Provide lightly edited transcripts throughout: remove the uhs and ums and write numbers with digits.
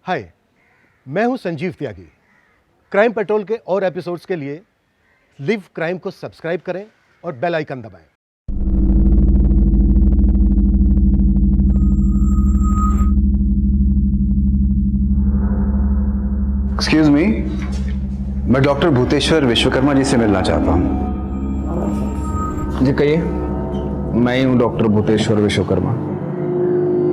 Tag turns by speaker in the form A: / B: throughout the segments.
A: हाय, मैं हूं संजीव त्यागी। Crime petrol के और एपिसोड्स के लिए लिव क्राइम को सब्सक्राइब करें और बेल आइकन दबाएं।
B: एक्सक्यूज मी, मैं डॉक्टर भूतेश्वर विश्वकर्मा जी से मिलना चाहता हूँ।
C: जी कहिए। मैं ही हूँ doctor Bhuteshwar Vishwakarma.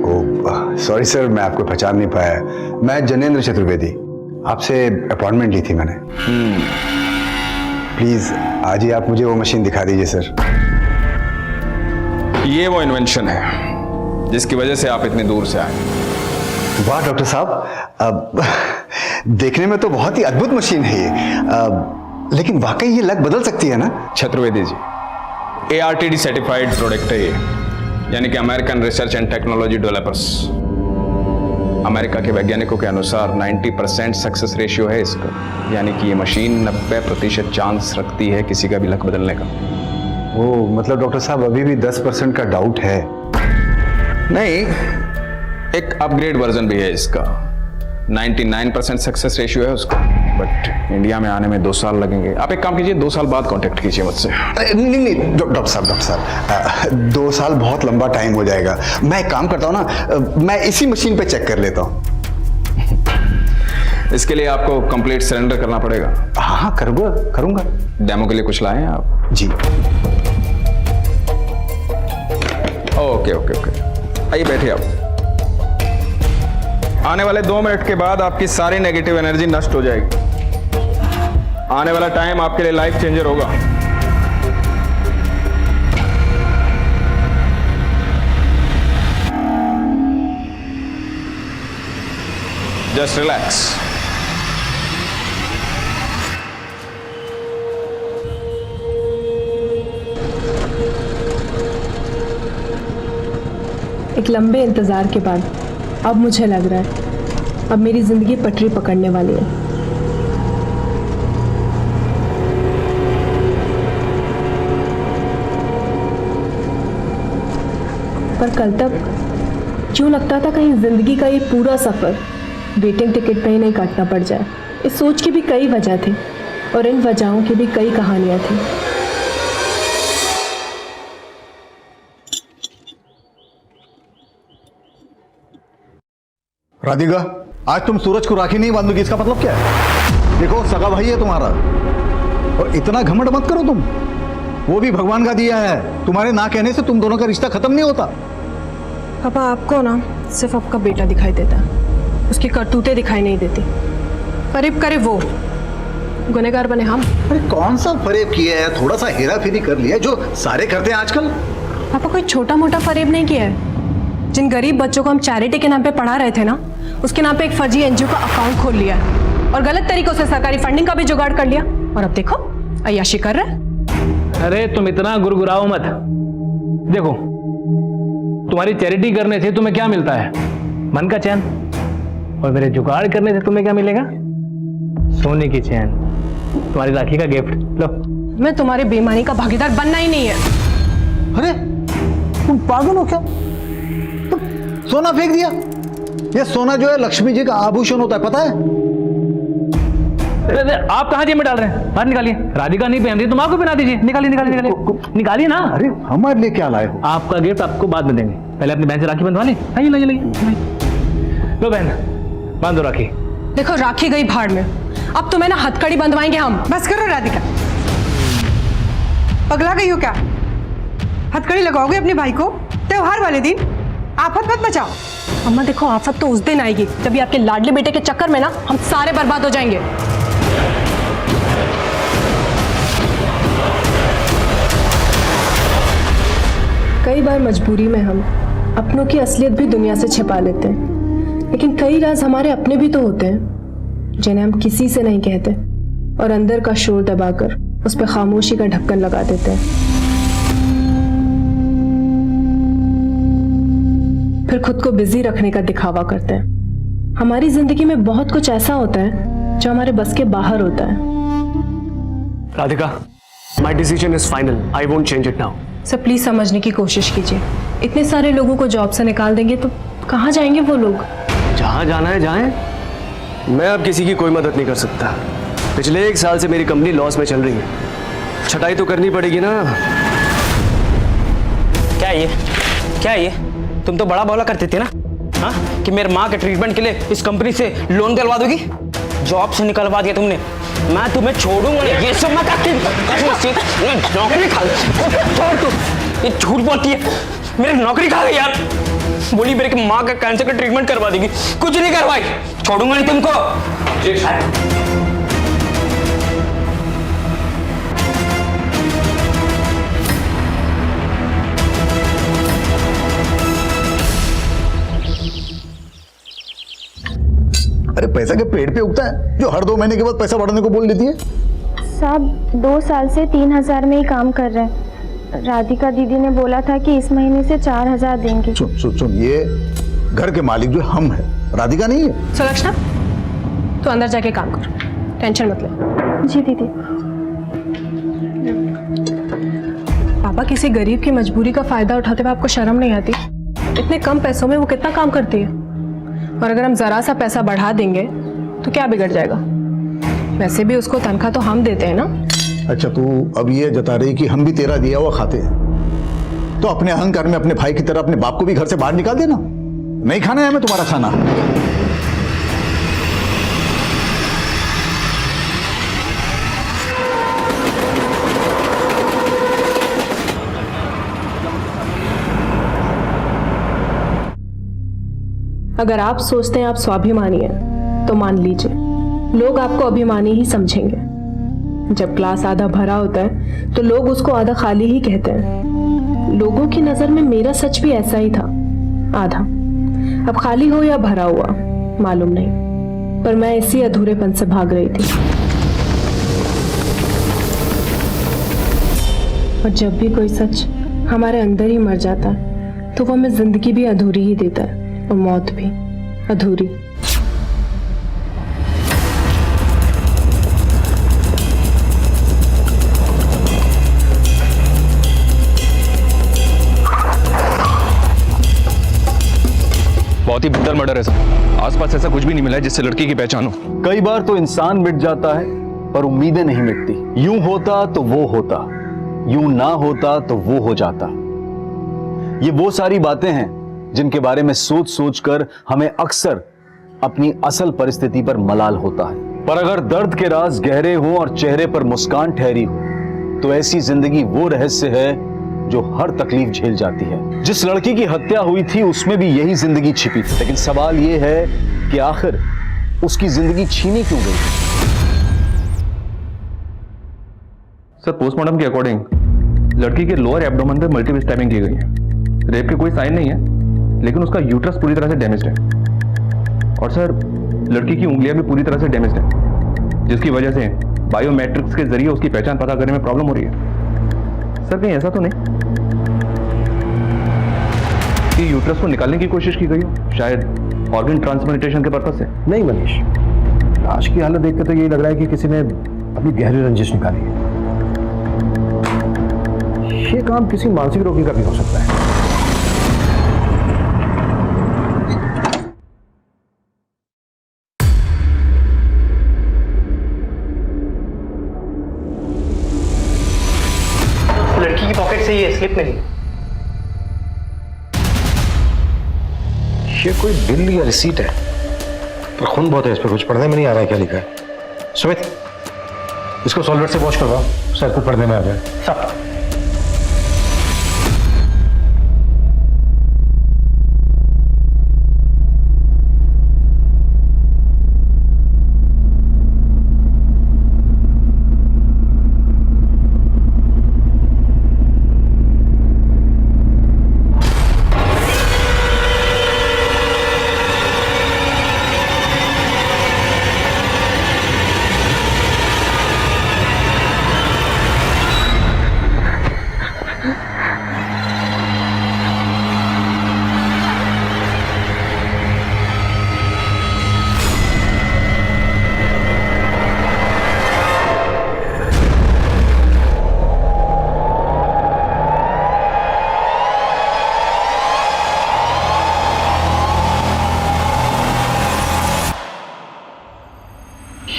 B: Oh sorry sir, मैं आपको पहचान नहीं पाया। मैं जनेंद्र चतुर्वेदी, आपसे अपॉइंटमेंट ली थी मैंने। प्लीज आज ही आप मुझे वो मशीन दिखा दीजिए सर।
C: ये वो इन्वेंशन है जिसकी वजह से आप इतनी दूर से आए।
B: वाह डॉक्टर साहब, देखने में तो बहुत ही अद्भुत मशीन है ये, लेकिन वाकई ये लग बदल सकती है ना?
C: Chaturvedi ji, ARTD certified product है ये, यानी कि American research and technology developers. America के वैज्ञानिकों के अनुसार 90% सक्सेस रेशियो है इसका, यानी कि ये मशीन 90% चांस रखती है किसी का भी लक बदलने का।
B: वो मतलब डॉक्टर साहब अभी भी 10% का डाउट है?
C: नहीं, एक अपग्रेड वर्जन भी है इसका। 99% सक्सेस रेशियो है उसका, बट इंडिया में आने में 2 साल लगेंगे। आप एक काम कीजिए, 2 साल बाद कांटेक्ट कीजिए मुझसे।
B: नहीं डॉक्टर साहब, 2 साल बहुत लंबा टाइम हो जाएगा। मैं एक काम करता हूँ ना, मैं इसी मशीन पे चेक कर लेता हूँ।
C: इसके लिए आपको कंप्लीट सरेंडर करना पड़ेगा।
B: हाँ करूँगा।
C: डेमो के लिए कुछ लाए हैं आप?
B: जी।
C: ओके, आइए बैठिए आप। आने वाले 2 मिनट के बाद आपकी सारी नेगेटिव एनर्जी नष्ट हो जाएगी। आने वाला टाइम आपके लिए लाइफ चेंजर होगा। Just relax.
D: एक लंबे इंतजार के बाद अब मुझे लग रहा है अब मेरी जिंदगी पटरी पकड़ने वाली है। पर कल तक क्यों लगता था कहीं जिंदगी का ये पूरा सफर वेटिंग टिकट पे ही नहीं काटना पड़ जाए। इस सोच की भी कई वजह थी और इन वजहों की भी कई कहानियां थी।
E: राधिका, आज तुम सूरज को राखी नहीं बांधोगी, इसका मतलब क्या है? देखो सगा भाई है तुम्हारा, और इतना घमंड मत करो तुम। वो भी भगवान का दिया है, तुम्हारे ना कहने से तुम दोनों का रिश्ता खत्म नहीं होता।
D: पापा, आपको ना सिर्फ आपका बेटा दिखाई देता है, उसकी करतूतें दिखाई नहीं देती। फरेब करे वो, गुनहगार बने हम।
E: अरे कौन सा फरेब किया है? थोड़ा सा हेरा फेरी कर लिया जो सारे करते हैं आजकल।
D: पापा, कोई छोटा मोटा फरेब नहीं किया है। जिन गरीब बच्चों को हम चैरिटी के नाम पे पढ़ा रहे थे ना, उसके नाम पे एक फर्जी NGO का अकाउंट खोल लिया है और गलत तरीकों से सरकारी फंडिंग का भी जुगाड़ कर लिया, और अब देखो अय्याशी कर रहे हैं।
F: अरे तुम इतना गुरगुराओ मत। देखो, तुम्हारी चैरिटी करने से तुम्हें क्या मिलता है? मन का चैन। और मेरे जुगाड़ करने से तुम्हें क्या मिलेगा? सोने की चैन, तुम्हारी राखी का गिफ्ट लो।
D: मैं तुम्हारी बेईमानी का भागीदार बनना ही नहीं है।
E: अरे तुम पागल हो क्या? तुम सोना फेंक दिया? ये सोना जो है लक्ष्मी जी का आभूषण होता है, पता है?
F: अरे आप कहाँ जेब में डाल रहे हैं? बाहर निकालिए। राधिका नहीं पहन रही, तुम आपको पहना दीजिए। निकालिए ना।
E: अरे हमारे लिए क्या लाए हो?
F: आपका गिफ्ट आपको बाद में देंगे, पहले अपनी बहन से राखी बंधवा ले। आइए लाइए। लो बहन, बांधो राखी।
D: देखो, राखी गई भाड़ में, अब तुम्हें ना हथकड़ी बंधवाएंगे हम।
G: बस करो राधिका, पगला गई हो क्या? हथकड़ी लगाओगे अपने भाई को त्योहार वाले दिन? आफत मत मचाओ।
D: अम्मा देखो, आफत तो उस दिन आएगी जब ये आपके लाडले बेटे के चक्कर में ना हम सारे बर्बाद हो जाएंगे। कई बार मजबूरी में हम अपनों की असलियत भी दुनिया से छिपा लेते हैं, लेकिन कई राज हमारे अपने भी तो होते हैं जिन्हें हम किसी से नहीं कहते और अंदर का शोर दबाकर उस पर खामोशी का ढक्कन लगा देते हैं। फिर खुद को बिजी रखने का दिखावा करते हैं। हमारी जिंदगी में बहुत कुछ ऐसा होता है जो हमारे बस के बाहर होता है।
H: Radhika, my decision is final. I won't change it now.
D: Sir please समझने की कोशिश कीजिए। इतने सारे लोगों को जॉब से निकाल देंगे तो कहाँ जाएंगे वो लोग?
H: जहाँ जाना है जाएं। मैं अब किसी की कोई मदद नहीं कर सकता। पिछले 1 साल से मेरी कंपनी लॉस में चल रही है, छटाई तो करनी पड़ेगी ना।
I: क्या है ये? तुम तो बड़ा बोला करते थे ना, हाँ, कि मेरे माँ के ट्रीटमेंट के लिए इस कंपनी से लोन दिलवा दोगी। जॉब से निकलवा दिया तुमने, मैं तुम्हें छोड़ूंगा नहीं। ये सब मैं नौकरी खा छोड़ तू, ये झूठ बोलती है, मेरी नौकरी खा गई यार। बोली मेरे माँ का कैंसर का ट्रीटमेंट करवा देगी, कुछ नहीं करवाई। छोड़ूंगा नहीं तुमको।
E: अरे पैसा के पेड़ पे उगता है जो हर 2 महीने के बाद पैसा बढ़ाने को बोल देती है?
J: साहब 2 साल से 3,000 में ही काम कर रहे हैं। राधिका दीदी ने बोला था कि इस महीने से 4,000 देंगे।
E: सुन, ये घर के मालिक जो हम है, राधिका नहीं है।
D: सुलक्षणा, तो अंदर जाके काम कर, टेंशन मत ले।
J: जी दीदी।
D: पापा, किसी गरीब की मजबूरी का फायदा उठाते हुए आपको शर्म नहीं आती? इतने कम पैसों में वो कितना काम करती है, और अगर हम जरा सा पैसा बढ़ा देंगे तो क्या बिगड़ जाएगा? वैसे भी उसको तनख्वाह तो हम देते हैं ना।
E: अच्छा, तू अब ये जता रही कि हम भी तेरा दिया हुआ खाते हैं, तो अपने अहंकार में अपने भाई की तरह अपने बाप को भी घर से बाहर निकाल देना। नहीं खाना है हमें तुम्हारा खाना।
D: अगर आप सोचते हैं आप स्वाभिमानी हैं तो मान लीजिए, लोग आपको अभिमानी ही समझेंगे। जब ग्लास आधा भरा होता है तो लोग उसको आधा खाली ही कहते हैं। लोगों की नजर में मेरा सच भी ऐसा ही था, आधा। अब खाली हो या भरा हुआ मालूम नहीं, पर मैं इसी अधूरेपन से भाग रही थी। और जब भी कोई सच हमारे अंदर ही मर जाता है तो वो हमें जिंदगी भी अधूरी ही देता है, और मौत भी अधूरी।
C: बहुत ही भयंकर मर्डर है सर। आसपास ऐसा कुछ भी नहीं मिला है जिससे लड़की की पहचान हो।
E: कई बार तो इंसान मिट जाता है पर उम्मीदें नहीं मिटती। यूं होता तो वो होता, यूं ना होता तो वो हो जाता। ये वो सारी बातें हैं जिनके बारे में सोच सोच कर हमें अक्सर अपनी असल परिस्थिति पर मलाल होता है। पर अगर दर्द के राज गहरे हों और चेहरे पर मुस्कान ठहरी हो तो ऐसी जिंदगी वो रहस्य है जो हर तकलीफ झेल जाती है। जिस लड़की की हत्या हुई थी उसमें भी यही जिंदगी छिपी थी, लेकिन सवाल यह है कि आखिर उसकी जिंदगी छीनी क्यों गई?
C: सर, पोस्टमार्टम के अकॉर्डिंग लड़की के लोअर एब्डोमेन पे मल्टीपल स्टैबिंग की गई है। रेप के कोई साइन नहीं है, लेकिन उसका यूट्रस पूरी तरह से डैमेज्ड है। और सर, लड़की की उंगलियां भी पूरी तरह से डैमेज्ड है, जिसकी वजह से बायोमेट्रिक्स के जरिए उसकी पहचान पता करने में प्रॉब्लम हो रही है। सर, कहीं ऐसा तो नहीं कि यूट्रस को निकालने की कोशिश की गई हो, शायद ऑर्गन ट्रांसप्लांटेशन के पर्पस से?
A: नहीं मनीष, लाश की हालत देखकर तो यही लग रहा है कि किसी ने अपनी गहरी रंजिश निकाली है। ये काम किसी मानसिक रोगी का भी हो सकता है।
I: लड़की की पॉकेट से ये स्लिप मिली।
A: ये कोई बिल या रिसीट है, पर खून बहुत है इस पर, कुछ पढ़ने में नहीं आ रहा है क्या लिखा है। सुमित, इसको सॉल्वेट से वॉश करवाओ, शायद कुछ पढ़ने में आ जाए।
I: सब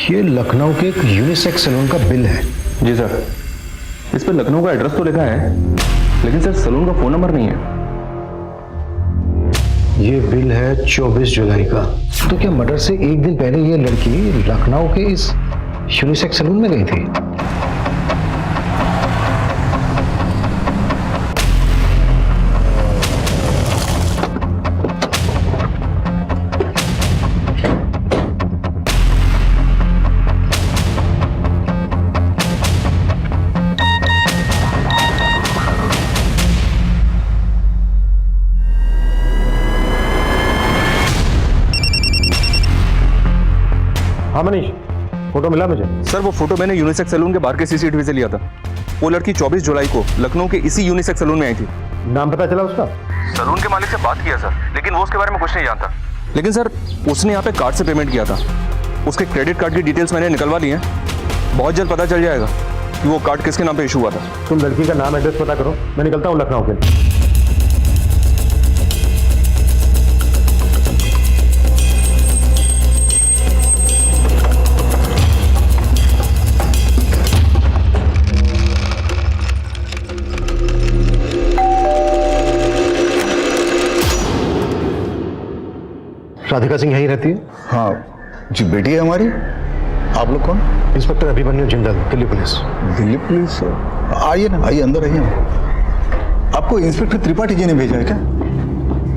E: ये लखनऊ के एक यूनिसेक्स सैलून का बिल है।
C: जी सर, इस पर लखनऊ का एड्रेस तो लिखा है, लेकिन सर सैलून का फोन नंबर नहीं है।
E: ये बिल है 24 जुलाई का। तो क्या मर्डर से एक दिन पहले ये लड़की लखनऊ के इस यूनिसेक्स सैलून में गई थी?
A: हाँ मनीष, फोटो मिला मुझे।
C: सर वो फोटो मैंने यूनिसेक्स सैलून के बाहर के सीसीटीवी से लिया था। वो लड़की 24 जुलाई को लखनऊ के इसी यूनिसेक्स सैलून में आई थी।
A: नाम पता चला उसका?
C: सैलून के मालिक से बात किया सर, लेकिन वो उसके बारे में कुछ नहीं जानता। लेकिन सर उसने यहाँ पे कार्ड से पेमेंट किया था। उसके क्रेडिट कार्ड की डिटेल्स मैंने निकलवा ली हैं। बहुत जल्द पता चल जाएगा कि वो कार्ड किसके नाम पे इशू हुआ था।
A: तुम लड़की का नाम एड्रेस पता करो, मैं निकलता हूँ लखनऊ के लिए। राधिका सिंह यहीं रहती है?
E: हाँ जी, बेटी है हमारी। आप लोग कौन?
A: Inspector Abhimanyu Jindal, Delhi police.
E: Delhi police? आइए ना, आइए अंदर आइए। आपको इंस्पेक्टर त्रिपाठी जी ने भेजा है क्या?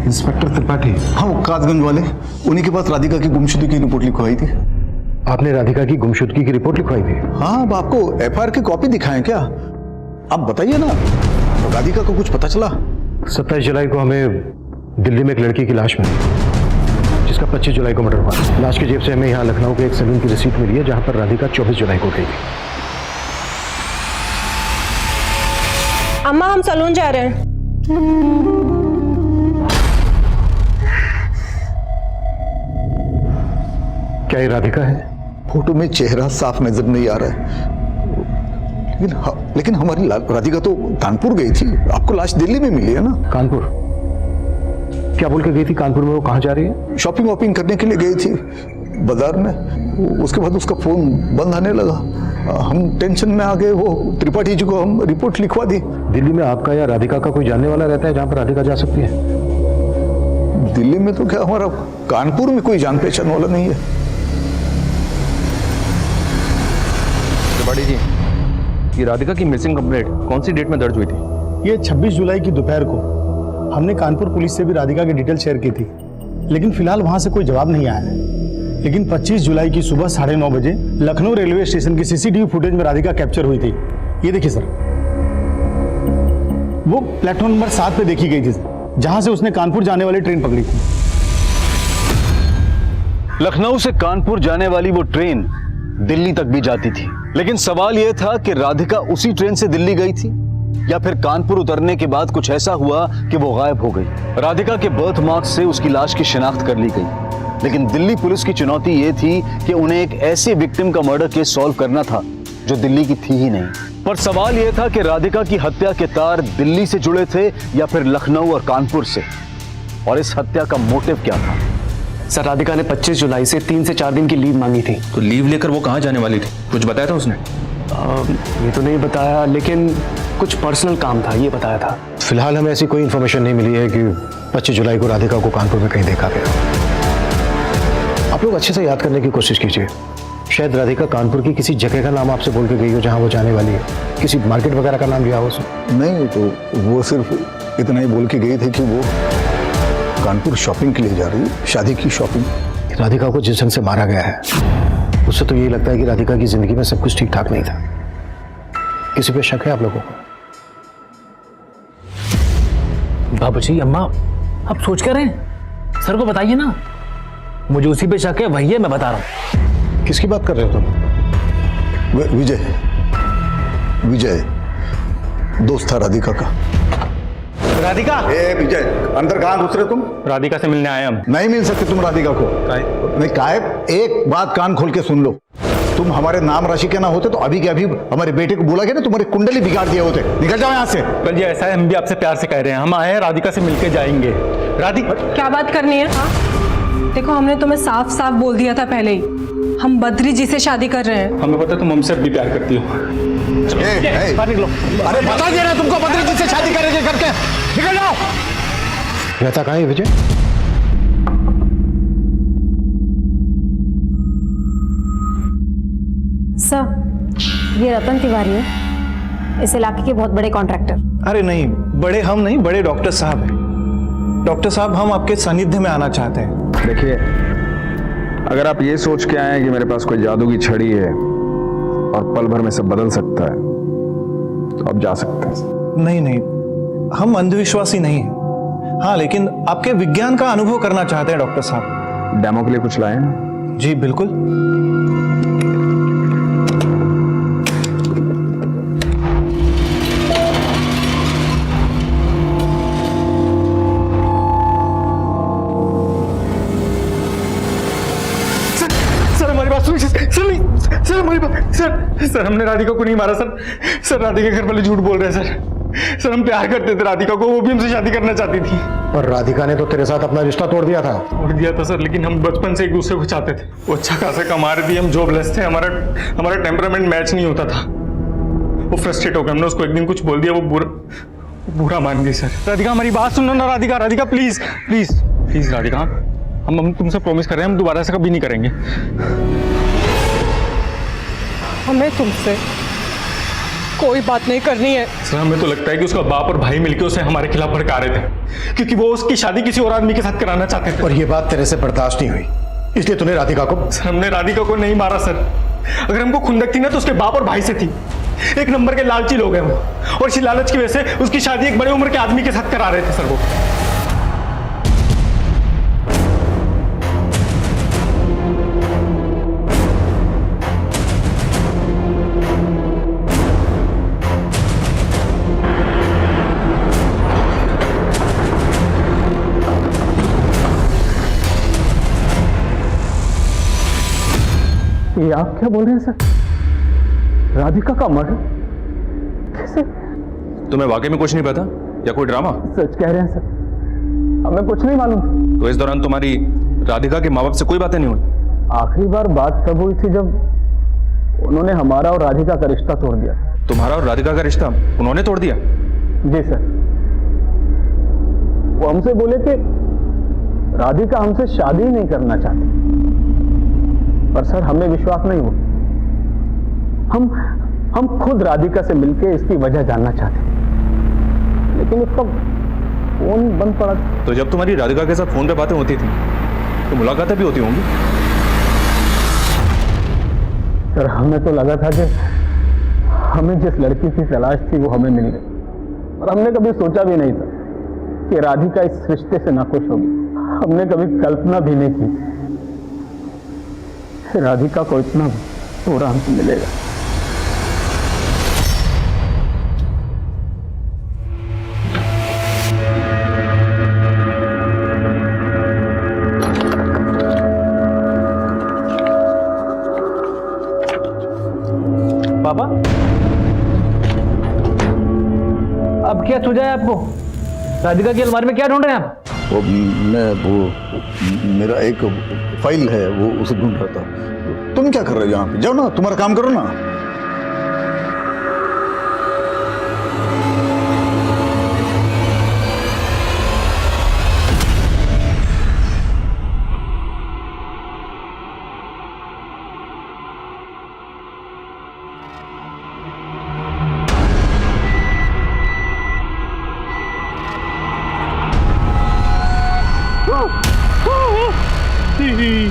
A: इंस्पेक्टर त्रिपाठी?
E: हाँ, वो कासगंज वाले। उन्हीं के पास राधिका की गुमशुदगी की रिपोर्ट लिखवाई थी।
A: आपने राधिका की गुमशुदगी की रिपोर्ट लिखवाई थी?
E: हाँ, अब आपको एफआईआर की कॉपी दिखाएं क्या? आप बताइए ना, राधिका को कुछ पता चला?
A: 27 जुलाई को हमें दिल्ली में एक लड़की की लाश मिली, जिसका 25 जुलाई को मर्डर हुआ। लाश की जेब से हमें यहाँ लखनऊ के एक सैलून की रिसीट मिली है, जहां पर राधिका 24 जुलाई को गई थी।
D: अम्मा, हम सैलून जा रहे हैं।
A: क्या ये राधिका है?
E: फोटो में चेहरा साफ नजर नहीं आ रहा है, लेकिन हमारी राधिका तो कानपुर गई थी। आपको लाश दिल्ली में मिली है ना?
A: कानपुर? क्या बोल के गई थी कानपुर में? वो कहाँ जा रही है?
E: शॉपिंग वॉपिंग करने के लिए गई थी बाजार में। उसके बाद उसका फोन बंद आने लगा। हम टेंशन में आ गए। वो त्रिपाठी जी को हम रिपोर्ट लिखवा दी।
A: दिल्ली में आपका या राधिका का कोई जानने वाला रहता है जहां पर राधिका जा सकती है?
E: दिल्ली में तो क्या, हमारा कानपुर में कोई जान पहचान वाला नहीं है।
C: त्रिपाठी जी, ये राधिका की मिसिंग कंप्लेंट कौन सी डेट में दर्ज हुई थी?
K: ये 26 जुलाई की दोपहर को हमने कानपुर पुलिस से भी राधिका की डिटेल शेयर की थी, लेकिन फिलहाल वहां से कोई जवाब नहीं आया है। लेकिन 25 जुलाई की सुबह 9:30 बजे लखनऊ रेलवे स्टेशन की सीसीटीवी फुटेज में राधिका कैप्चर हुई थी। ये देखिए सर, वो प्लेटफॉर्म नंबर 7 पे देखी गई थी, जहां से उसने कानपुर जाने वाली ट्रेन पकड़ी थी।
E: लखनऊ से कानपुर जाने वाली वो ट्रेन दिल्ली तक भी जाती थी, लेकिन सवाल यह था कि राधिका उसी ट्रेन से दिल्ली गई थी या फिर कानपुर उतरने के बाद कुछ ऐसा हुआ कि वो गायब हो गई। राधिका के बर्थ मार्क्स से उसकी लाश की शिनाख्त कर ली गई, लेकिन दिल्ली पुलिस की चुनौती यह थी कि उन्हें एक ऐसे विक्टिम का मर्डर केस सॉल्व करना था जो दिल्ली की थी ही नहीं। पर सवाल यह था कि राधिका की हत्या के तार दिल्ली से जुड़े थे या फिर लखनऊ और कानपुर से, और इस हत्या का मोटिव क्या था?
H: सर राधिका ने 25 जुलाई से 3 से 4 दिन की लीव मांगी थी।
C: तो लीव लेकर वो कहाँ जाने वाली थी? कुछ बताया था उसने?
H: ये तो नहीं बताया, लेकिन कुछ पर्सनल काम था ये बताया था।
A: फिलहाल हमें ऐसी कोई इन्फॉर्मेशन नहीं मिली है कि 25 जुलाई को राधिका को कानपुर में कहीं देखा गया। आप लोग अच्छे से याद करने की कोशिश कीजिए। शायद राधिका कानपुर की किसी जगह का नाम आपसे बोल के गई हो जहां वो जाने वाली है। किसी मार्केट वगैरह का नाम लिया हो उसने?
E: नहीं, तो वो सिर्फ इतना ही बोल के गई थी कि वो कानपुर शॉपिंग के लिए जा रही है, शादी की शॉपिंग।
A: राधिका को जिस ढंग से मारा गया है, उससे तो यही लगता है कि राधिका की जिंदगी में सब कुछ ठीक ठाक नहीं था। किसी पे शक है आप लोगों को?
F: बाबूजी, अम्मा, आप सोच कर रहे हैं? सर को बताइए ना। मुझे उसी पे शक है, वही है, मैं बता रहा हूँ।
A: किसकी बात कर रहे हो तुम?
E: विजय दोस्त था राधिका का।
K: राधिका?
E: विजय, अंदर कहाँ घुस रहे तुम?
K: राधिका से मिलने आए हम।
E: नहीं मिल सकते तुम राधिका को। नहीं, कायब एक बात कान खोल के सुन लो। तुम हमारे नाम राशि के ना होते तो अभी के अभी हमारे बेटे को बोला गया ना, तुम्हारी कुंडली बिगाड़ दिए होते। निकल जाओ यहाँ से।
K: जी ऐसा है, हम भी आपसे प्यार से कह रहे हैं, हम आए हैं, राधिका से मिलके जाएंगे। राधिका?
D: क्या बात करनी है? हाँ?
G: देखो हमने तुम्हें साफ साफ बोल दिया था पहले ही, हम बद्री जी से शादी कर रहे हैं।
K: हमें पता तुम हमसे अब भी प्यार करती हो। बाहर निकलो।
E: अरे बता दिया ना तुमको बद्री जी से शादी करेंगे करके, निकल जाओ।
A: रहता कहाँ है विजय?
J: सर, ये रतन तिवारी है, इस इलाके के बहुत बड़े कॉन्ट्रैक्टर।
K: अरे नहीं, बड़े हम नहीं, बड़े डॉक्टर साहब हैं। डॉक्टर साहब, हम आपके सानिध्य में आना चाहते हैं।
C: देखिए, अगर आप ये सोच के आए हैं कि मेरे पास कोई जादू की छड़ी है और पल भर में सब बदल सकता है, तो आप जा सकते हैं।
K: नहीं नहीं, हम अंधविश्वासी नहीं हैं। हाँ, लेकिन आपके विज्ञान का अनुभव करना चाहते हैं डॉक्टर साहब।
C: डेमो के लिए कुछ लाए हैं?
K: जी बिल्कुल। सर हमारी बात, सर हमने राधिका को नहीं मारा सर राधिका के घर वाले झूठ बोल रहे हैं सर हम प्यार करते थे राधिका को, वो भी हमसे शादी करना चाहती थी।
A: पर राधिका ने तो तेरे साथ अपना रिश्ता तोड़ दिया था
K: सर, लेकिन हम बचपन से एक दूसरे को चाहते थे। वो अच्छा खासा कमा रही थी, हम जॉबलेस थे, हमारा टेम्परामेंट मैच नहीं होता था। वो फ्रस्ट्रेट हो गया, हमने उसको एक दिन कुछ बोल दिया, वो बुरा मान गई सर। राधिका हमारी बात सुनो ना, Radhika please please please Radhika, हम तुमसे प्रॉमिस कर रहे हैं, हम दोबारा ऐसा कभी नहीं करेंगे।
G: हमें तुमसे कोई बात नहीं करनी है।
K: सर हमें तो लगता है कि उसका बाप और भाई मिलकर उसे हमारे खिलाफ भड़का रहे थे, क्योंकि वो उसकी शादी किसी और आदमी के साथ कराना चाहते थे।
A: और ये बात तेरे से बर्दाश्त नहीं हुई, इसलिए तूने राधिका को?
K: सर हमने राधिका को नहीं मारा सर, अगर हमको खुंदक थी ना तो उसके बाप और भाई से थी। एक नंबर के लालची लोग हैं वो, और इसी लालच की वजह से उसकी शादी एक बड़े उम्र के आदमी के साथ करा रहे थे सर वो।
F: ये आप क्या बोल रहे हैं सर? राधिका का मर्डर कैसे?
C: तुम्हें वाकई में कुछ नहीं पता या कोई ड्रामा?
F: सच कह रहे हैं सर, हमें कुछ नहीं मालूम।
C: तो इस दौरान तुम्हारी राधिका के माँ बाप से कोई बातें नहीं हुई?
F: आखिरी बार बात तब हुई थी जब उन्होंने हमारा और राधिका का रिश्ता तोड़ दिया।
C: तुम्हारा और राधिका का रिश्ता उन्होंने तोड़ दिया?
F: जी सर, वो हमसे बोले कि राधिका हमसे शादी ही नहीं करना चाहती, पर सर हमें विश्वास नहीं हुआ। हम खुद राधिका से मिलकर इसकी वजह जानना चाहते, लेकिन उसका फोन बंद पड़ा।
C: तो जब तुम्हारी राधिका के साथ फोन पे बातें होती थी तो मुलाकातें भी होती होंगी?
F: सर हमें तो लगा था कि हमें जिस लड़की की तलाश थी वो हमें मिल गई, और हमने कभी सोचा भी नहीं था कि राधिका इस रिश्ते से नाखुश होगी। हमने कभी कल्पना भी नहीं की राधिका को इतना बुरा अंत मिलेगा। पापा, अब क्या सूझा है आपको? राधिका की अलमारी में क्या ढूंढ रहे हैं आप?
E: मेरा एक फाइल है, वो उसे ढूंढ रहा था। तुम क्या कर रहे हो यहाँ पे? जाओ ना, तुम्हारा काम करो ना।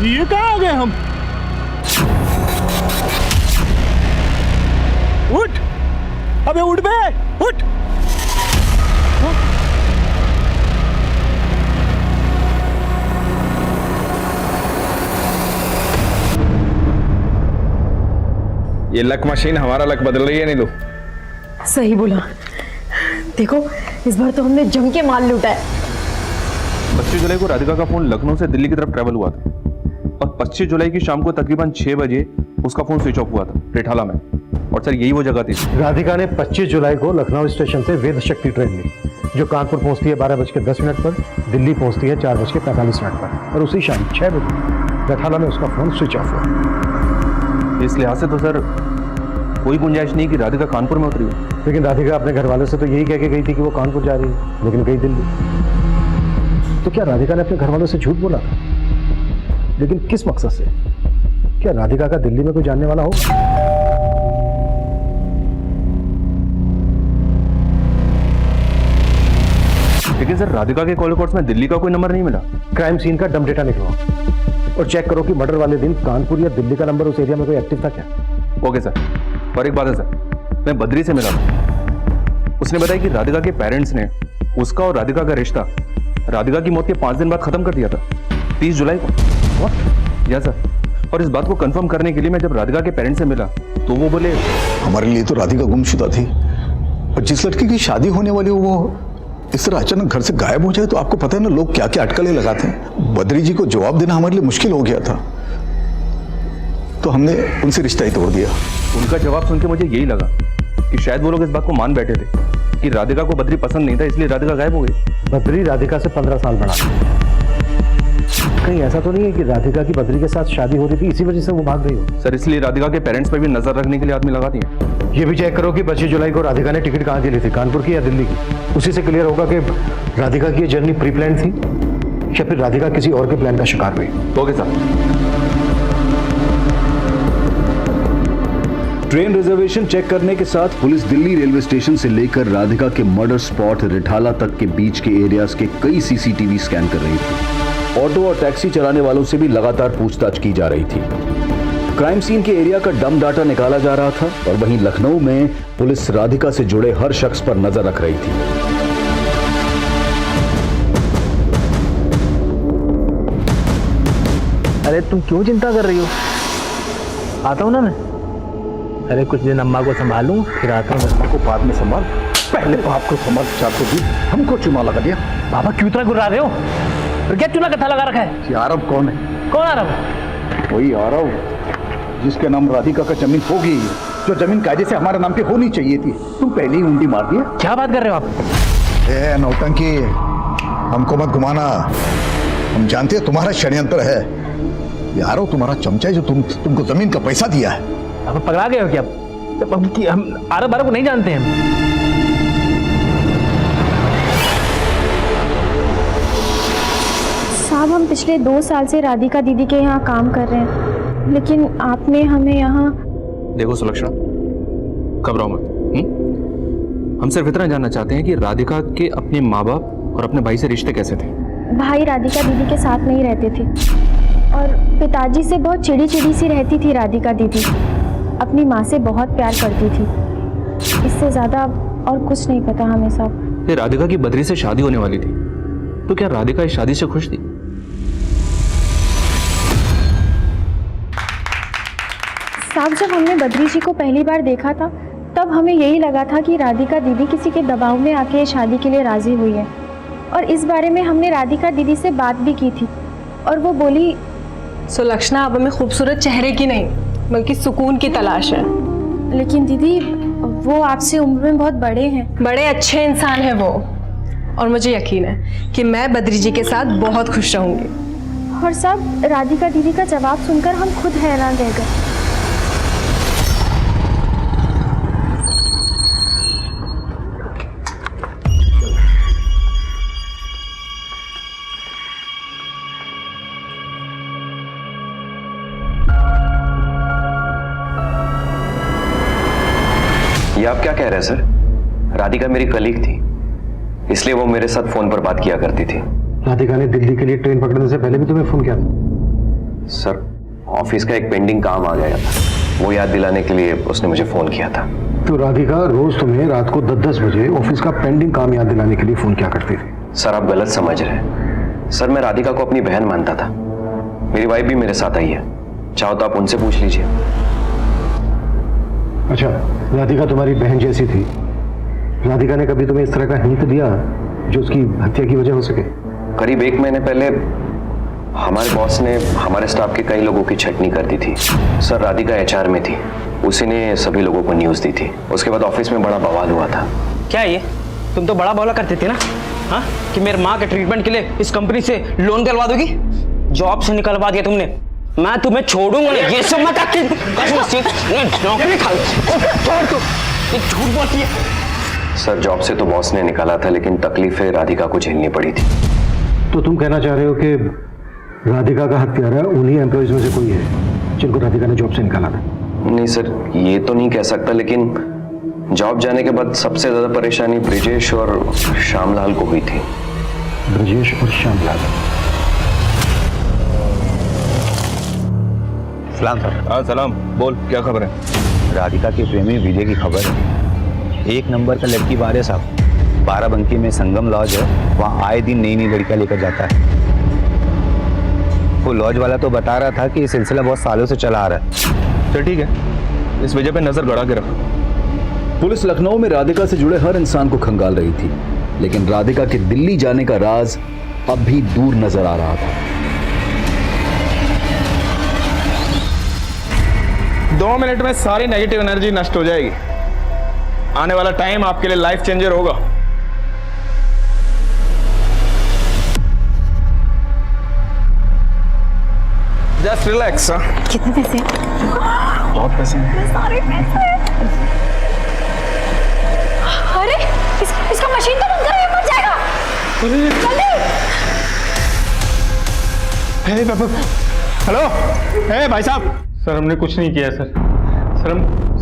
K: ये कहाँ आ गए हम? उठ, अबे उठ बे, उठ।
C: ये लक मशीन हमारा लक बदल रही है नीलू।
D: सही बोला, देखो इस बार तो हमने जम के माल लूटा है।
C: 25 जुलाई को राधिका का फोन लखनऊ से दिल्ली की तरफ ट्रैवल हुआ था, और 25 जुलाई की शाम को तकरीबन 6 बजे उसका फोन स्विच ऑफ हुआ था रेठाला में। और सर यही वो जगह थी।
A: राधिका ने 25 जुलाई को लखनऊ स्टेशन से वेद शक्ति ट्रेन ली, जो कानपुर पहुंचती है 12:10 पर, दिल्ली पहुंचती है 4:45 पर, और उसी शाम 6 बजे रठाला में उसका फोन स्विच ऑफ हुआ।
H: इस लिहाज से तो सर कोई गुंजाइश नहीं कि राधिका कानपुर में उतरी हो।
A: लेकिन राधिका अपने घर वालों से तो यही कह के गई थी कि वो कानपुर जा रही है, लेकिन गई दिल्ली। तो क्या राधिका ने अपने घर वालों से झूठ बोला था? लेकिन किस मकसद से? क्या राधिका का दिल्ली में कोई जानने वाला हो?
H: लेकिन सर राधिका के कॉल रिकॉर्ड्स में दिल्ली का कोई नंबर नहीं मिला।
A: क्राइम सीन का डम डेटा निकलवाओ और चेक करो कि मर्डर वाले दिन कानपुर या दिल्ली का नंबर उस एरिया में कोई एक्टिव था क्या।
H: Okay sir. और एक बात है सर, मैं बद्री से मिला था, उसने बताया कि राधिका के पेरेंट्स ने उसका और राधिका का रिश्ता राधिका की मौत के 5 दिन बाद खत्म कर दिया था, 30 जुलाई को। या सर, और इस बात को कंफर्म करने के लिए मैं जब राधिका के पेरेंट्स से मिला तो वो बोले
E: हमारे लिए तो राधिका गुमशुदा थी, और जिस लड़की की शादी होने वाली हो वो इस तरह अचानक घर से गायब हो जाए तो आपको पता है ना लोग क्या क्या अटकलें लगाते हैं। बद्री जी को जवाब देना हमारे लिए मुश्किल हो गया था, तो हमने उनसे रिश्ता ही तोड़ दिया।
H: उनका जवाब सुन के मुझे यही लगा कि शायद वो लोग इस बात को मान बैठे थे कि राधिका को बद्री पसंद नहीं था, इसलिए राधिका गायब हो गई।
A: बद्री राधिका से 15 साल बड़ा। कहीं ऐसा तो नहीं है कि राधिका की बद्री के साथ शादी हो रही थी, इसी वजह से वो भाग गई हो?
H: सर इसलिए राधिका के पेरेंट्स पर भी नजर रखने के लिए आदमी लगा दिए।
A: ये भी चेक करो कि 25 जुलाई को राधिका ने टिकट कहाँ की ली थी, कानपुर की या दिल्ली की। उसी से क्लियर होगा कि राधिका की ये जर्नी प्री प्लान थी या फिर राधिका किसी और के प्लान का शिकार हुई।
H: Okay sir.
E: Train reservation check करने के साथ पुलिस दिल्ली रेलवे स्टेशन से लेकर राधिका के मर्डर स्पॉट रिठाला तक के बीच के एरियाज के कई सीसीटीवी स्कैन कर रही थी। ऑटो और टैक्सी चलाने वालों से भी लगातार पूछताछ की जा रही थी। क्राइम सीन के एरिया का डम डाटा निकाला जा रहा था, और वहीं लखनऊ में पुलिस राधिका से जुड़े हर शख्स पर नजर रख रही थी।
F: अरे तुम क्यों चिंता कर रही हो? आता हूँ ना मैं। अरे कुछ दिन अम्मा को संभालूं, फिर आता हूँ।
E: अम्मा को बाद में संभाल, पहले बाप को संभाल। चाकू दी हमको चुना लगा दिया।
F: बाबा क्यों इतना गुर्रा रहे हो? फिर क्या चूल्हा कथा लगा रखा है?
E: ये आरव कौन है?
F: कौन आरव?
E: वही आरव जिसके नाम राधिका का जमीन होगी, जो जमीन कायदे से हमारे नाम पे होनी चाहिए थी। तुम पहले ही उंडी मार दिया।
F: क्या बात कर रहे हो आप?
E: ए नौटंकी, हमको मत घुमाना। हम जानते हैं तुम्हारा षड्यंत्र है। ये आरव तुम्हारा चमचा है जो तुमको जमीन का पैसा दिया है।
F: आप पगला गए हो क्या? हम आरव बारव को नहीं जानते हैं।
J: साहब हम पिछले 2 साल से राधिका दीदी के यहाँ काम कर रहे हैं, लेकिन आपने हमें यहाँ।
H: देखो सुलक्षणा, घबराओ मत। हम सिर्फ इतना जानना चाहते हैं कि राधिका के अपने माँ बाप और अपने भाई से रिश्ते कैसे थे?
J: भाई राधिका दीदी के साथ नहीं रहते थे, और पिताजी से बहुत चिड़ी चिड़ी सी रहती थी राधिका दीदी। अपनी माँ से बहुत प्यार करती थी, इससे ज़्यादा और कुछ नहीं पता हमें साहब।
H: ये राधिका की बद्री से शादी होने वाली थी, तो क्या राधिका इस शादी से खुश थी?
J: साहब जब हमने बद्री जी को पहली बार देखा था तब हमें यही लगा था कि राधिका दीदी किसी के दबाव में आके शादी के लिए राजी हुई है, और इस बारे में हमने राधिका दीदी से बात भी की थी, और वो बोली
D: सुलक्षणा अब हमें खूबसूरत चेहरे की नहीं बल्कि सुकून की तलाश है।
J: लेकिन दीदी वो आपसे उम्र में बहुत बड़े हैं।
D: बड़े अच्छे इंसान हैं वो, और मुझे यकीन है कि मैं बद्री जी के साथ बहुत खुश रहूंगी।
J: और साहब राधिका दीदी का जवाब सुनकर हम खुद हैरान रह गए।
L: ये आप क्या कह रहे हैं सर? राधिका मेरी कलीग थी, इसलिए वो मेरे साथ फोन पर बात किया करती थी।
A: राधिका ने दिल्ली के लिए ट्रेन पकड़ने से पहले भी तुम्हें फोन किया था?
L: सर ऑफिस का एक पेंडिंग काम आ गया था, वो याद दिलाने के लिए उसने मुझे फोन किया था।
A: तो राधिका रोज तुम्हें रात को 10-10 बजे ऑफिस का पेंडिंग काम याद दिलाने के लिए फोन किया करती थी?
L: सर आप गलत समझ रहे हैं। सर मैं राधिका को अपनी बहन मानता था, मेरी वाइफ भी मेरे साथ आई है, चाहो तो आप उनसे पूछ लीजिए।
A: अच्छा, राधिका तुम्हारी बहन जैसी थी, राधिका ने कभी तुम्हें इस तरह का हिंट दिया जो उसकी हत्या की वजह हो सके?
L: करीब 1 महीने पहले हमारे बॉस ने हमारे स्टाफ के कई लोगों की छटनी कर दी थी। सर राधिका HR में थी, उसी ने सभी लोगों को न्यूज़ दी थी। उसके बाद ऑफिस में बड़ा बवाल हुआ था।
I: क्या ये तुम तो बड़ा बोला करते थे ना, हाँ, कि मेरे माँ के ट्रीटमेंट के लिए इस कंपनी से लोन दिलवा दोगी। जॉब से निकलवा दिया तुमने, मैं तुम्हें छोड़ूंगा नहीं। ये सब मत नौकरी खा छोड़ तू, ये झूठ बोलती है।
L: सर जॉब से तो बॉस ने निकाला था, लेकिन तकलीफें राधिका को झेलनी पड़ी थी।
A: तो तुम कहना चाह रहे हो कि राधिका का हत्यारा उन्हीं एम्प्लॉयज में से कोई है जिनको राधिका ने जॉब से निकाला था?
L: नहीं सर, ये तो नहीं कह सकता, लेकिन जॉब जाने के बाद सबसे ज्यादा परेशानी ब्रिजेश और श्यामलाल को हुई थी।
A: ब्रजेश और श्यामलाल।
E: सलाम सर।
H: हाँ सलाम, बोल क्या खबर है?
E: राधिका के प्रेमी विजय की खबर है। एक नंबर का लड़की बार है साहब। बाराबंकी में संगम लॉज है, वहाँ आए दिन नई नई लड़कियां लेकर जाता है। वो लॉज वाला तो बता रहा था कि ये सिलसिला बहुत सालों से चला आ रहा है।
H: चल ठीक है, इस वजह पे नजर गड़ा के रख।
M: पुलिस लखनऊ में राधिका से जुड़े हर इंसान को खंगाल रही थी, लेकिन राधिका के दिल्ली जाने का राज अब भी दूर नजर आ रहा था।
C: 2 मिनट में सारी नेगेटिव एनर्जी नष्ट हो जाएगी। आने वाला टाइम आपके लिए लाइफ चेंजर होगा। Just relax.
J: कितने पैसे?
C: बहुत पैसे हैं।
J: सारे पैसे। अरे इसका मशीन तो बंद कर, मर जाएगा। जल्दी।
C: हेलो, हे भाई साहब। सर हमने कुछ नहीं किया सर।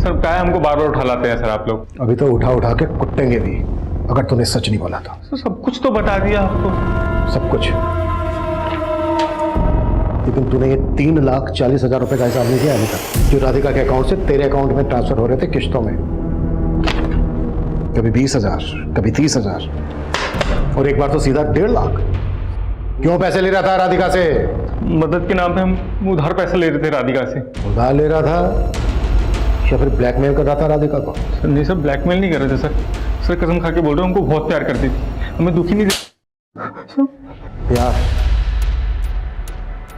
C: सर क्या है, हमको बार बार उठा लाते हैं सर आप लोग।
A: अभी तो उठा उठा के कुटेंगे भी अगर तूने सच नहीं बोला था।
C: सर सब कुछ तो बता दिया आपको।
A: सब कुछ, लेकिन तूने ये 3,40,000 रुपए का हिसाब नहीं किया अभी तक, जो राधिका के अकाउंट से तेरे अकाउंट में ट्रांसफर हो रहे थे किश्तों में। कभी 20,000, कभी 30,000 और एक बार तो सीधा 1.5 लाख। क्यों पैसे ले रहा था राधिका से?
C: मदद के नाम पे हम उधार पैसे ले रहे थे राधिका से।
A: उधार ले रहा था या फिर ब्लैकमेल कर रहा था राधिका को?
C: सर नहीं सर, ब्लैकमेल नहीं कर रहे थे सर। सर कसम खा के बोल रहे हैं, हमको बहुत प्यार करती थी, हमें दुखी नहीं दे।
A: प्यार?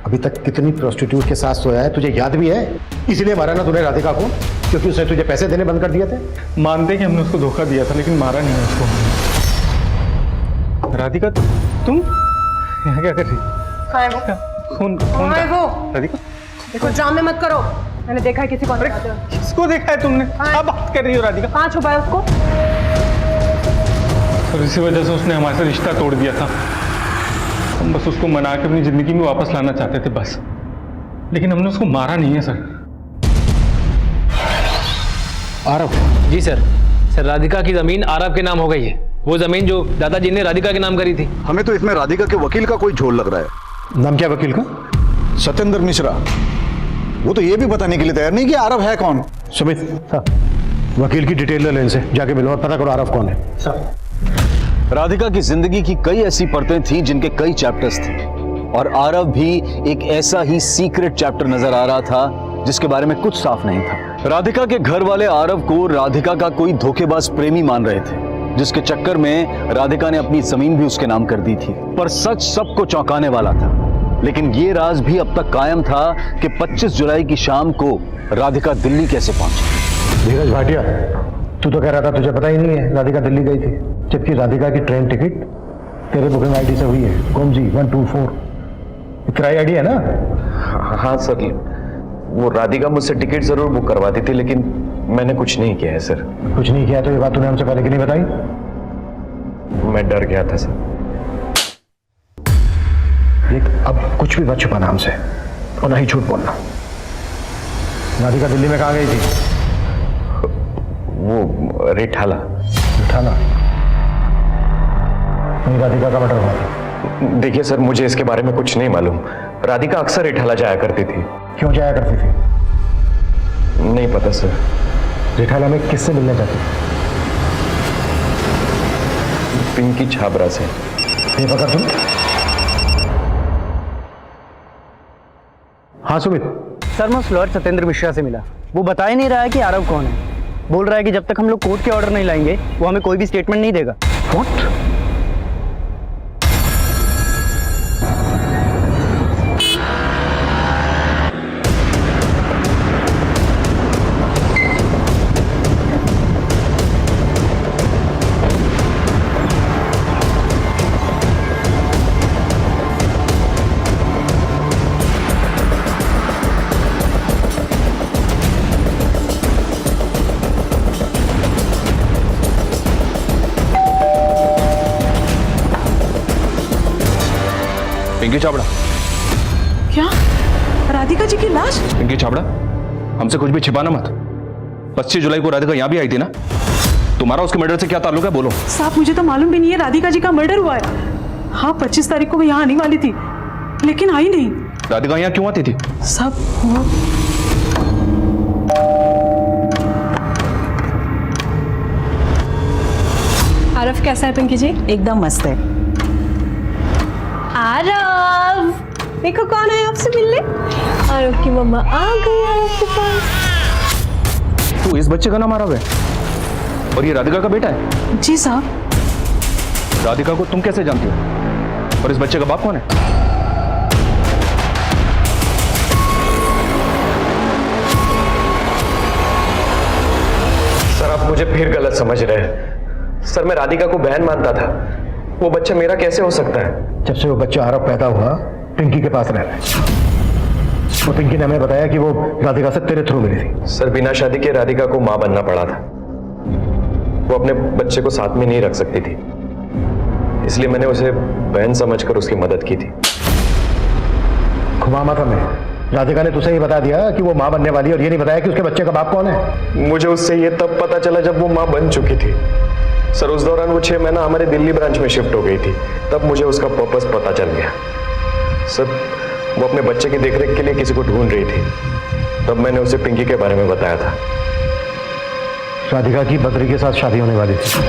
A: अभी तक कितनी प्रोस्टिट्यूट के साथ सोया है तुझे याद भी है? इसलिए मारा ना तूने राधिका को क्योंकि उसने तुझे पैसे देने बंद कर दिए थे?
C: मानते कि हमने उसको धोखा दिया था, लेकिन मारा नहीं है उसको। राधिका तुम यहाँ क्या कर रही? कौन राधिका?
D: देखो ड्रामे मत करो, मैंने देखा है किसी को।
C: किसको देखा है तुमने? क्या बात कर रही हो राधिका?
D: कहाँ छुपा है उसको?
C: सर इसी वजह से उसने हमारे से रिश्ता तोड़ दिया था। हम बस उसको मना के अपनी जिंदगी में वापस लाना चाहते थे बस, लेकिन हमने उसको मारा नहीं है सर।
A: आरव?
F: जी सर। सर राधिका की जमीन आरव के नाम हो गई है, वो जमीन जो दादाजी ने राधिका के नाम करी थी।
E: हमें तो इसमें राधिका के वकील का कोई झोल लग रहा है।
A: नाम क्या वकील का?
E: सत्येंद्र मिश्रा। वो तो ये भी बताने के लिए तैयार नहीं कि आरव है कौन।
A: सुमित, वकील की डिटेल ले इनसे, जाके मिलो और पता करो आरव कौन है।
M: राधिका की जिंदगी की कई ऐसी परतें थीं जिनके कई चैप्टर्स थे, और आरव भी एक ऐसा ही सीक्रेट चैप्टर नजर आ रहा था जिसके बारे में कुछ साफ नहीं था। राधिका के घर वाले आरव को राधिका का कोई धोखेबाज प्रेमी मान रहे थे, जिसके चक्कर में राधिका ने अपनी जमीन भी उसके नाम कर दी थी। पर सच सबको चौंकाने वाला था, लेकिन ये राज भी अब तक कायम था कि 25 जुलाई की शाम को राधिका दिल्ली कैसे पहुंची।
A: धीरज भाटिया, तू तो कह रहा था तुझे पता ही नहीं है राधिका दिल्ली गई थी, जबकि राधिका की ट्रेन टिकट तेरे बुकिंग आईडी से हुई है, कौमजी 124। किराया आईडी है ना?
L: हाँ सर, वो राधिका मुझसे टिकट जरूर बुक करवाती थी, लेकिन मैंने कुछ नहीं किया है सर।
A: कुछ नहीं किया तो ये बात तूने हमसे पहले क्यों नहीं बताई?
L: मैं डर गया था सर।
A: देख, अब कुछ भी मत छुपाना हमसे और ना ही झूठ बोलना। राधिका दिल्ली में कहाँ गई थी?
L: वो रिठाला।
A: रिठाला? नहीं, राधिका का मर्डर हुआ था।
L: देखिए सर, मुझे इसके बारे में कुछ नहीं मालूम। राधिका अक्सर रिठाला जाया करती थी।
A: क्यों जाया करती थी?
L: नहीं पता सर।
A: रिठाला में किससे मिलने जाती?
L: पिंकी छाबरा से।
A: ये पकड़ तुम। हाँ सुमित।
I: सर मैं उस लॉयर सत्येंद्र मिश्रा से मिला, वो बता ही नहीं रहा है कि आरव कौन है। बोल रहा है कि जब तक हम लोग कोर्ट के ऑर्डर नहीं लाएंगे वो हमें कोई भी स्टेटमेंट नहीं देगा।
A: What?
H: पिंकी छाबड़ा।
G: क्या? राधिका जी की लाश?
H: पिंकी छाबड़ा, हमसे कुछ भी छिपाना मत। 25 जुलाई को राधिका यहां भी आई थी ना? तुम्हारा उसके मर्डर से क्या ताल्लुक है, बोलो।
G: साहब मुझे तो मालूम भी नहीं है राधिका जी का मर्डर हुआ है। हाँ 25 तारीख को वो यहाँ आने वाली थी लेकिन आई नहीं।
H: राधिका यहाँ क्यों आती थी?
G: सब वो
D: आरव कैसा है पिंकी जी?
G: एकदम मस्त है।
D: आरव देखो कौन है आपसे मिलने। आरव की मम्मा आ गई आरव के पास।
H: तू इस बच्चे का नाम आरव है और ये राधिका का बेटा है?
G: जी साहब।
H: राधिका को तुम कैसे जानती हो और इस बच्चे का बाप कौन है?
L: सर आप मुझे फिर गलत समझ रहे हैं। सर मैं राधिका को बहन मानता था, वो बच्चा मेरा कैसे हो सकता है?
A: जब से वो बच्चा आरव पैदा हुआ पिंकी के पास रह रहा है। वो पिंकी ने हमें बताया कि वो राधिका से तेरे थ्रू मिली थी।
L: सर बिना शादी के राधिका को मां बनना पड़ा था। वो अपने बच्चे को साथ में नहीं रख सकती थी, इसलिए मैंने उसे बहन समझकर उसकी मदद की थी।
A: घुमा मत हमें। राधिका ने तुझे ही बता दिया कि वो मां बनने वाली है और ये नहीं बताया कि उसके बच्चे का बाप कौन है।
L: मुझे उससे ये तब पता चला जब वो मां बन चुकी थी। सर उस दौरान वो 6 महीना हमारे दिल्ली ब्रांच में शिफ्ट हो गई थी, तब मुझे उसका पर्पस पता चल गया। सर वो अपने बच्चे की देखरेख के लिए किसी को ढूंढ रही थी, तब मैंने उसे पिंकी के बारे में बताया था।
A: राधिका की बद्री के साथ शादी होने वाली थी।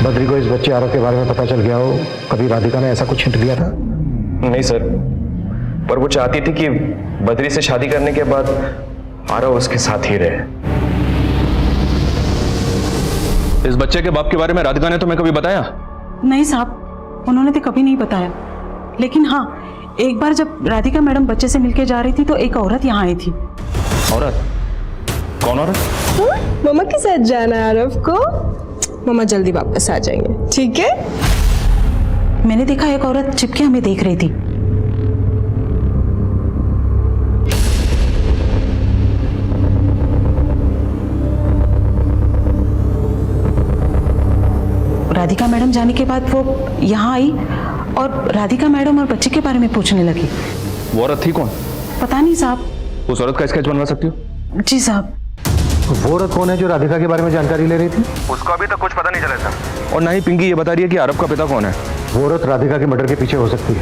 A: बद्री को इस बच्चे आरव के बारे में पता चल गया हो, कभी राधिका ने ऐसा कुछ हिंट दिया था?
L: नहीं सर, पर वो चाहती थी कि बद्री से शादी करने के बाद आरव उसके साथ ही रहे।
H: इस बच्चे के बाप के बारे में राधिका ने तुम्हें कभी बताया?
G: नहीं साहब, उन्होंने तो कभी नहीं बताया। लेकिन हाँ एक बार जब राधिका मैडम बच्चे से मिलके जा रही थी तो एक औरत यहाँ आई थी।
H: औरत? कौन औरत?
D: मम्मा के साथ जाना है आरव को। मम्मा जल्दी वापस आ जाएंगे, ठीक है?
G: मैंने देखा एक औरत चिपके हमें देख रही थी। राधिका मैडम जाने के बाद वो यहाँ आई और राधिका मैडम और बच्चे के बारे में पूछने लगी।
H: वो औरत थी कौन?
G: पता नहीं साहब।
H: उस औरत का स्केच बनवा सकती हो?
G: जी साहब।
A: वो औरत कौन है जो राधिका के बारे में जानकारी ले रही थी?
H: उसका अभी तक कुछ पता नहीं चला था। और ना ही पिंकी ये बता रही है कि आरव का पिता कौन है।
A: वो औरत राधिका के मर्डर के पीछे हो सकती है।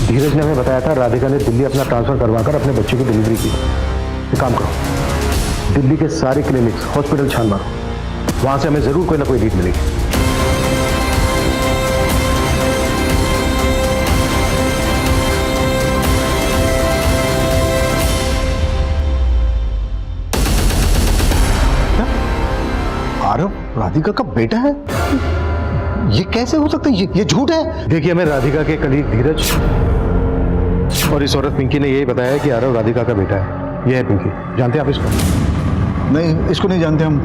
A: धीरज ने हमें बताया था राधिका ने दिल्ली अपना ट्रांसफर करवाकर अपने बच्चे की डिलीवरी की। एक काम करो, दिल्ली के सारे क्लिनिक्स हॉस्पिटल छान मारो, वहां से हमें जरूर कोई ना कोई लीड मिलेगी।
E: आरव राधिका का बेटा है? ये कैसे हो सकता है? ये झूठ है।
A: देखिए हमें राधिका के कलीग धीरज और इस औरत पिंकी ने यही बताया कि आरव राधिका का बेटा है। यह है पिंकी, जानते हैं आप इसको?
E: नहीं, इसको नहीं जानते हम।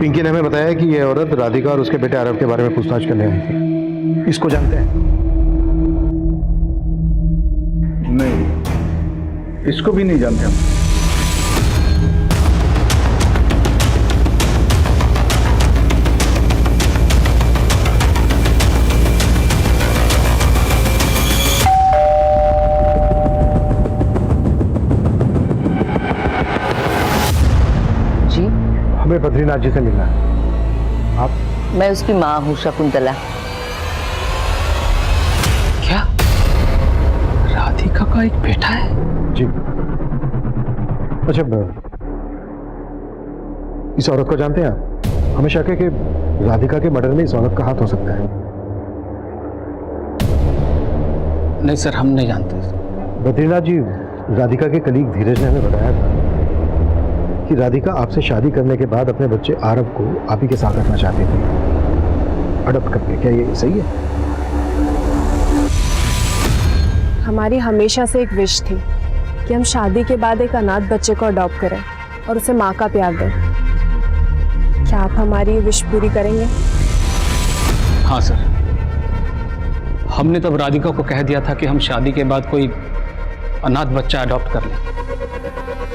A: पिंकी ने हमें बताया कि यह औरत राधिका और उसके बेटे आरव के बारे में पूछताछ करने आई थी। इसको जानते हैं?
E: नहीं, इसको भी नहीं जानते हम।
A: हमें बद्रीनाथ जी से मिलना है। आप?
N: मैं उसकी माँ हूँ शकुंतला।
F: क्या राधिका का एक बेटा है?
A: जी। अच्छा इस औरत को जानते हैं आप? हमें शक है कि राधिका के मर्डर में इस औरत का हाथ हो सकता है।
F: नहीं सर, हम नहीं जानते।
A: बद्रीनाथ जी, राधिका के कलीग धीरज ने हमें बताया था कि राधिका आपसे शादी करने के बाद अपने बच्चे आरव को आप ही के साथ रखना चाहती थी, अडॉप्ट करके। क्या ये सही है?
D: हमारी हमेशा से एक विश थी कि हम शादी के बाद एक अनाथ बच्चे को अडॉप्ट करें और उसे माँ का प्यार दें। क्या आप हमारी ये विश पूरी करेंगे?
F: हाँ सर, हमने तब राधिका को कह दिया था कि हम शादी के बाद कोई अनाथ बच्चा अडॉप्ट कर लें,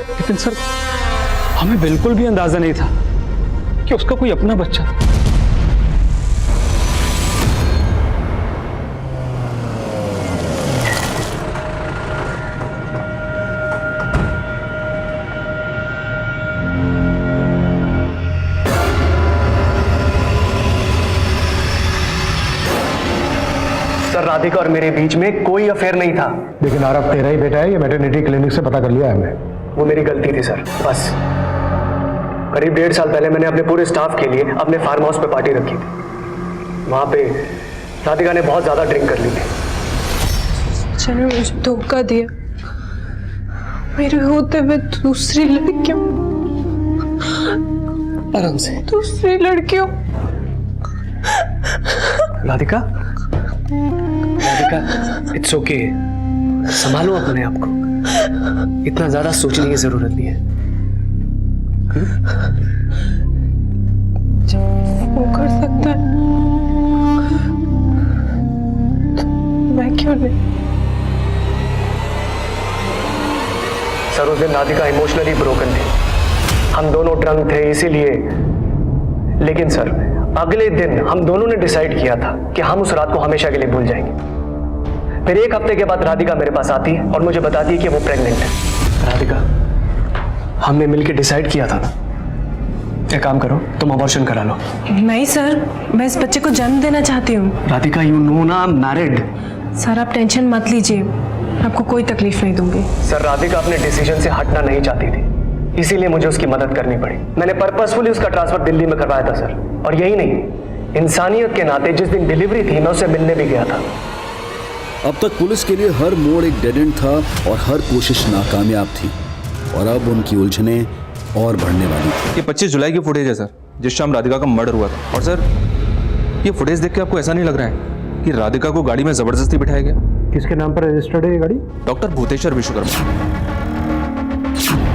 F: लेकिन सर हमें बिल्कुल भी अंदाजा नहीं था कि उसका कोई अपना बच्चा था।
L: राधिका और मेरे बीच में कोई अफेयर नहीं था।
A: लेकिन आरव तेरा ही बेटा है, ये मैटरनिटी क्लिनिक से पता कर लिया है हमने।
L: वो मेरी गलती थी सर, बस। करीब 1.5 साल पहले मैंने अपने पूरे स्टाफ के लिए अपने फार्म हाउस पे पार्टी रखी थी। वहां पे राधिका ने बहुत ज्यादा ड्रिंक कर ली थी।
D: सच्चा ने मुझे धोखा दिया, मेरे होते हुए दूसरी लड़कियों,
L: आराम से।
D: दूसरी लड़कियों।
L: राधिका, राधिका, इट्स ओके, संभालो अपने आप को, इतना ज्यादा सोचने की जरूरत नहीं है।
D: वो कर सकता है, मैं क्यों नहीं?
L: सर उस दिन राधिका इमोशनली ब्रोकन थी, हम दोनों ड्रंक थे इसीलिए। लेकिन सर अगले दिन हम दोनों ने डिसाइड किया था कि हम उस रात को हमेशा के लिए भूल जाएंगे। फिर 1 हफ्ते के बाद राधिका मेरे पास आती है और मुझे बताती है कि वो प्रेग्नेंट है। राधिका, हमने मिलकर डिसाइड किया था ना, एक काम करो, तुम अबॉर्शन करा लो।
D: नहीं सर, मैं इस बच्चे को जन्म देना चाहती हूँ।
L: राधिका, यू नो ना, आई एम मैरिड।
D: सर आप टेंशन मत लीजिए, आपको कोई तकलीफ नहीं दूंगी।
L: सर राधिका अपने डिसीजन से हटना नहीं चाहती थी, इसीलिए मुझे उसकी मदद करनी पड़ी। मैंने पर्पसफुली उसका ट्रांसफर दिल्ली में करवाया था सर। और यही नहीं, इंसानियत के नाते जिस दिन डिलीवरी थी मैं उससे मिलने भी गया था।
M: अब तक पुलिस के लिए हर मोड़ एक डेड एंड था और हर कोशिश नाकामयाब थी, और अब उनकी उलझने और बढ़ने वाली थी।
H: ये 25 जुलाई की फुटेज है सर, जिस शाम राधिका का मर्डर हुआ था। और सर ये फुटेज देख के आपको ऐसा नहीं लग रहा है कि राधिका को गाड़ी में जबरदस्ती बिठाया गया?
A: किसके नाम पर रजिस्टर्ड है ये गाड़ी?
H: डॉक्टर भूतेश्वर विश्वकर्मा।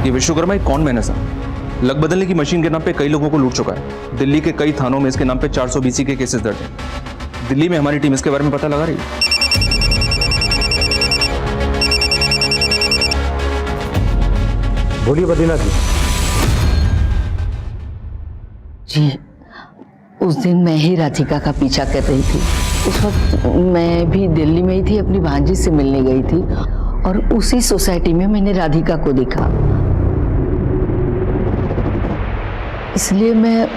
H: ये विश्वकर्मा एक कॉन मैन है सर, लग बदलने की मशीन के नाम पे कई लोगों को लूट चुका है। दिल्ली के कई थानों में इसके नाम पे 400 BC के केसेस दर्ज हैं। दिल्ली में हमारी टीम इसके बारे में पता लगा रही है।
A: बोलिए बद्रीनाथ
N: जी, उस दिन मैं ही राधिका का पीछा कर रही थी। उस वक्त मैं भी दिल्ली में ही थी, अपनी भांजी से मिलने गई थी, और उसी सोसाइटी में मैंने राधिका को देखा। इसलिए मैं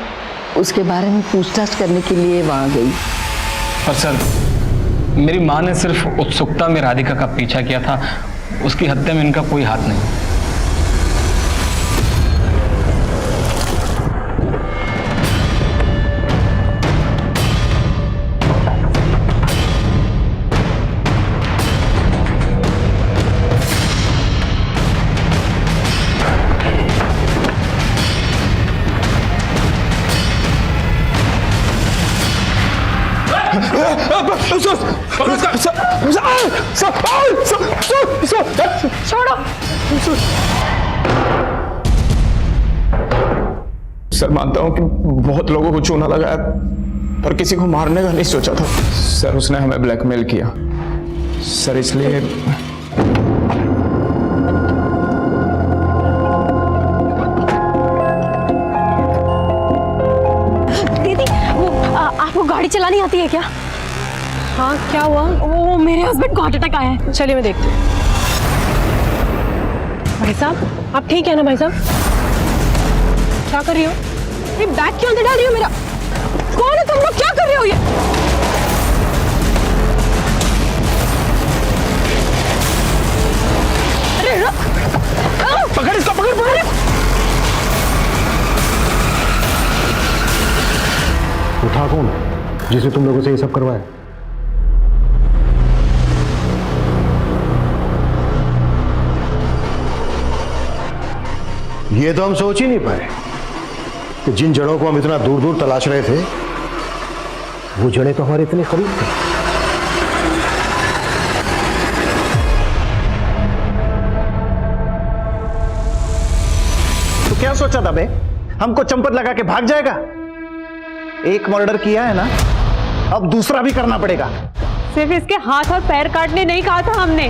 N: उसके बारे में पूछताछ करने के लिए वहां गई।
F: पर सर मेरी माँ ने सिर्फ उत्सुकता में राधिका का पीछा किया था, उसकी हत्या में इनका कोई हाथ नहीं।
C: सर मानता हूं कि बहुत लोगों को चूना लगाया, पर किसी को मारने का नहीं सोचा था। सर उसने हमें ब्लैकमेल किया सर, इसलिए
J: दीदी वो आपको गाड़ी चलानी आती है क्या?
D: हाँ क्या हुआ?
J: वो मेरे हस्बैंड को हार्ट अटैक आया है।
D: चलिए मैं देखती हूँ। भाई साहब आप ठीक है ना? भाई साहब क्या कर रही हो? ये बैग क्यों अंदर डाल रही हो मेरा? कौन है तुम लोग? क्या कर रहे हो ये? अरे रुक!
C: पकड़ इसको, पकड़ पकड़।
A: उठा कौन जिसे तुम लोगों से ये सब करवाया? ये तो हम सोच ही नहीं पाए कि जिन जड़ों को हम इतना दूर दूर तलाश रहे थे, वो जड़ें तो हमारे इतने करीब थी।
K: तो क्या सोचा था बे? हमको चंपत लगा के भाग जाएगा? एक मर्डर किया है ना, अब दूसरा भी करना पड़ेगा।
G: सिर्फ इसके हाथ और पैर काटने नहीं कहा था हमने,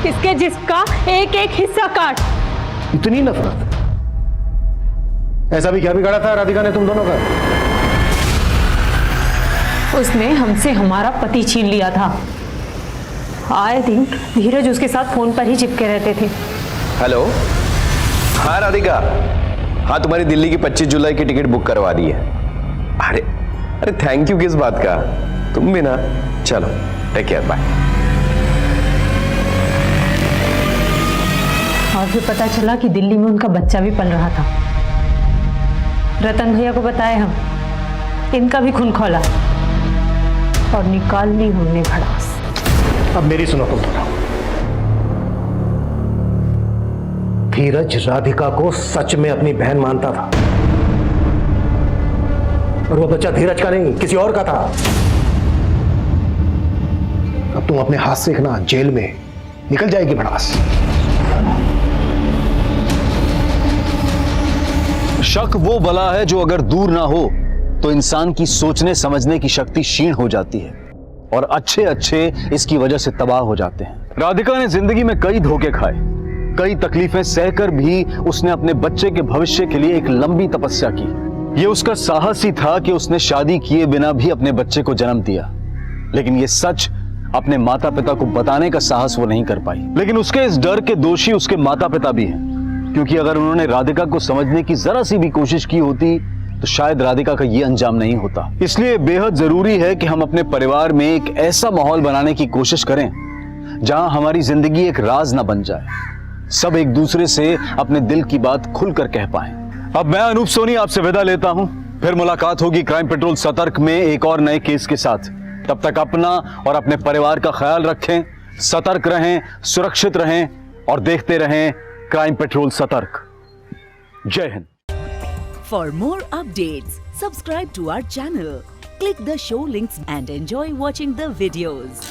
G: इसके जिस्म का एक एक हिस्सा काट।
A: इतनी नफरत? ऐसा भी क्या बिगाड़ा था राधिका ने तुम दोनों का?
G: उसने हमसे हमारा पति छीन लिया था। आए दिन धीरज उसके साथ फोन पर ही चिपके रहते थे।
L: हेलो, हाँ राधिका, हाँ तुम्हारी दिल्ली की 25 जुलाई की टिकट बुक करवा दी है। अरे अरे थैंक यू किस बात का, तुम भी ना। चलो टेक केयर, बाय।
G: और फिर पता चला कि दिल्ली में उनका बच्चा भी पल रहा था। रतन भैया को बताया हम, इनका भी खून खोला और निकाल ली हमने भड़ास।
A: अब मेरी सुनो तुम दोनों। धीरज राधिका को सच में अपनी बहन मानता था, और वो बच्चा धीरज का नहीं किसी और का था। अब तुम अपने हाथ से देखना, जेल में निकल जाएगी भड़ास।
M: शक वो बला है जो अगर दूर ना हो तो इंसान की सोचने समझने की शक्ति क्षीण हो जाती है, और अच्छे अच्छे इसकी वजह से तबाह हो जाते हैं। राधिका ने जिंदगी में कई धोखे खाए, कई तकलीफें सहकर भी उसने अपने बच्चे के भविष्य के लिए एक लंबी तपस्या की। यह उसका साहस ही था कि उसने शादी किए बिना भी अपने बच्चे को जन्म दिया, लेकिन यह सच अपने माता पिता को बताने का साहस वो नहीं कर पाई। लेकिन उसके इस डर के दोषी उसके माता पिता भी हैं, क्योंकि अगर उन्होंने राधिका को समझने की जरा सी भी कोशिश की होती तो शायद राधिका का ये अंजाम नहीं होता। इसलिए बेहद जरूरी है कि हम अपने परिवार में एक ऐसा माहौल बनाने की कोशिश करें जहां हमारी जिंदगी एक राज ना बन जाए, सब एक दूसरे से अपने दिल की बात खुलकर कह पाएं। अब मैं अनूप सोनी आपसे विदा लेता हूं, फिर मुलाकात होगी क्राइम पेट्रोल सतर्क में एक और नए केस के साथ। तब तक अपना और अपने परिवार का ख्याल रखें, सतर्क रहें, सुरक्षित रहें और देखते रहें क्राइम पेट्रोल सतर्क। जय Hind.
O: For more updates, subscribe to our channel, click the show links and enjoy watching the videos.